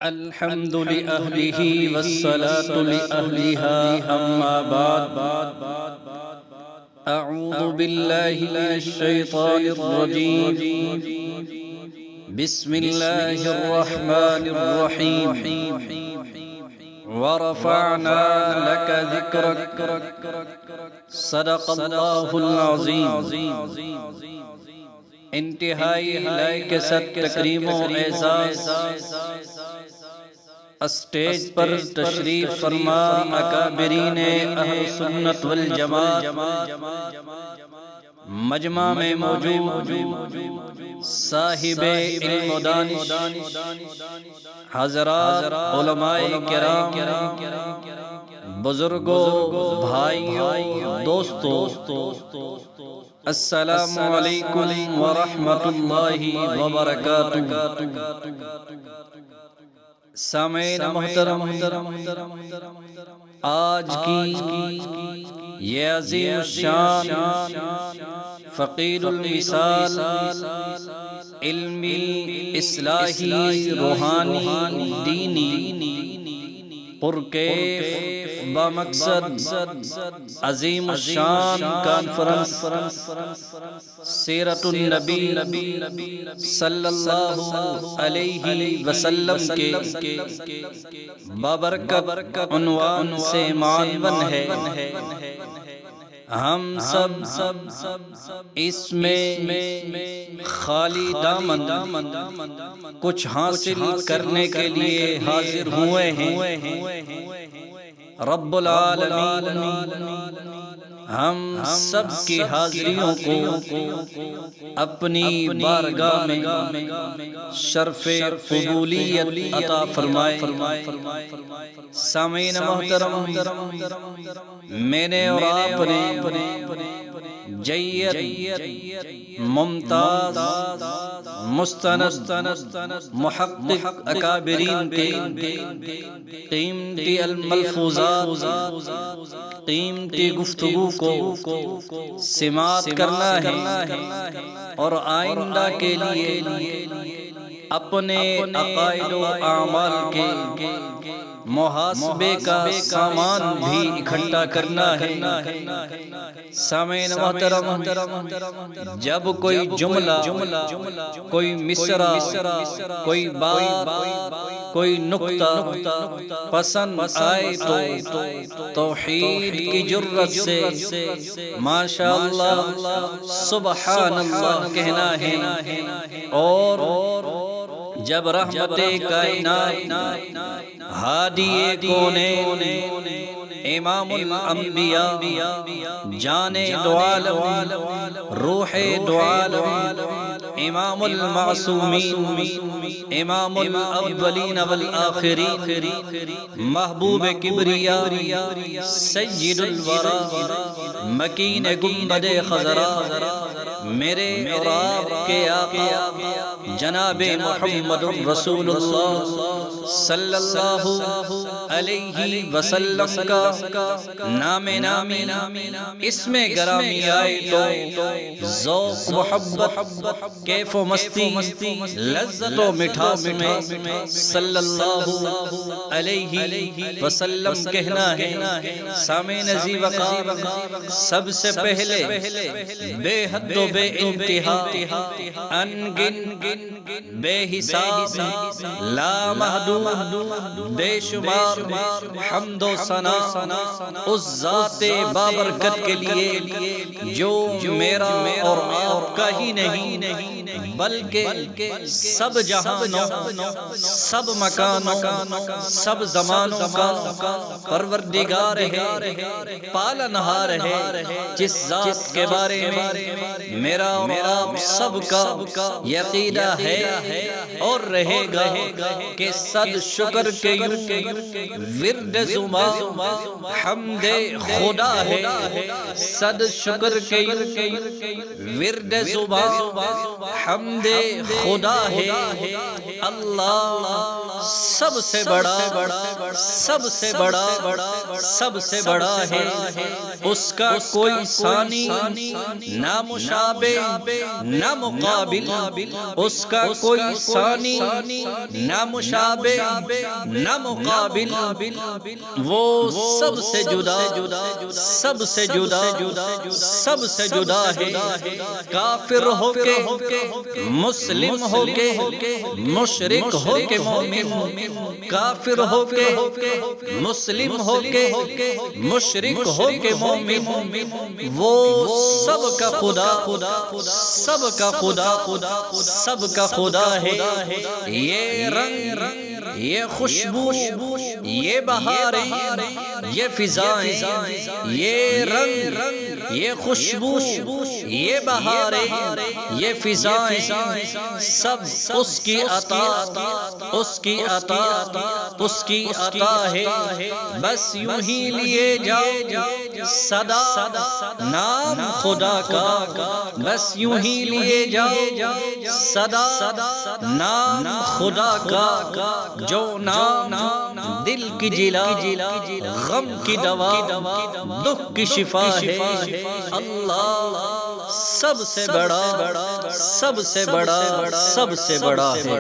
الحمد لأهله والصلاة لأهلها أما بعد أعوذ بالله من الشيطان الرجيم بسم الله الرحمن الرحيم ورفعنا لك ذكرك صدق الله العظيم انتہائی لائق ست تکریم و اعزاز اسٹیج پر تشریف فرما اکابرین اہل سنت والجماعت مجمع میں موجود صاحب علم و دانش حضرات علماء کرام بزرگوں بھائیوں دوستوں السلام علیکم ورحمۃ اللہ وبرکاتہ۔ سامعین محترم، آج کی یہ عظیم الشان فقیر المثال علمی اصلاحی روحانی دینی پرکیف بمقصد عظیم الشان کانفرنس سیرت النبی صلی اللہ علیہ وسلم کے بابرکت عنوان سے معنون ہے۔ ہم سب اس میں خالی دامن کچھ حاصل کرنے کے لیے حاضر ہوئے ہیں۔ رب العالمین ہم سب کی حاضریوں کو اپنی بارگاہ میں شرف قبولیت عطا فرمائے۔ سامعین محترم، میں نے اور آپ نے جید ممتاز مستند محقق اکابرین کے قیمتی الملفوظات قیمتی گفتگو کو سماعت کرنا ہے اور آئندہ کے لیے اپنے عقائد و اعمال کے محاسبے کا سامان بھی اکٹھا کرنا ہے۔ سامعین محترم، جب کوئی جملہ، کوئی مصرع، کوئی بات، کوئی نقطہ پسند آئے تو توحید کی جرت سے ماشاءاللہ سبحان اللہ کہنا ہے، اور جب رحمت کائنات ہادی کونین امام الانبیاء جان دو عالم روح دو عالم امام المعصومین امام الاولین والآخرین محبوب کبریا سید الورا مکین گنبد خضرا میرے اور آپ کے آقا جناب محمد رسول اللہ صلی اللہ علیہ وسلم کا نام نامی اسم گرامی آئے تو ذوق محبت کیف و مستی لذت و مٹھاس میں صلی اللہ علیہ وسلم کہنا ہے۔ سامع نزی وقار سب سے پہلے بے حد و بے انتہا انگن بے حساب لا محدود بے شمار حمد و ثنا اس ذات بابرکت کے لیے جو میرا اور آپ کا ہی نہیں بلکہ سب جہانوں سب مکانوں سب زمانوں کا پروردگار ہے، پالنہار ہے، جس ذات کے بارے میں میرا اور آپ سب کا یقینہ ہے اور رہے گا کہ صد شکر کے ورد زبان حمد خدا ہے، صد شکر کے ورد زبان حمد خدا ہے۔ اللہ سب سے بڑا سب سے بڑا سب سے بڑا ہے، اس کا کوئی ثانی نامشابہ مشابہ نہ مقابل، اس کا کوئی ثانی نہ مشابہ نہ مقابل، وہ سب سے جدا سب سے جدا سب سے جدا ہے۔ کافر ہو کے مسلم ہو کے مشرک ہو کے مومن، کافر ہو کے مسلم ہو کے مشرک ہو کے مومن، وہ سب کا خدا سب کا خدا سب کا خدا ہے۔ یہ رنگ یہ خوشبو یہ بہاریں یہ فضائیں، یہ رنگ یہ خوشبو یہ بہاریں یہ فضائیں، سب اس کی عطا اس کی عطا اس کی عطا ہے۔ بس یوں ہی لیے جاؤ صدا نام خدا کا، بس یوں ہی لیے جاؤ صدا نام خدا کا، جو نام دل کی جلا غم کی دوا دکھ کی شفا ہے۔ اللہ سب سے بڑا سب سے بڑا سب سے بڑا ہے۔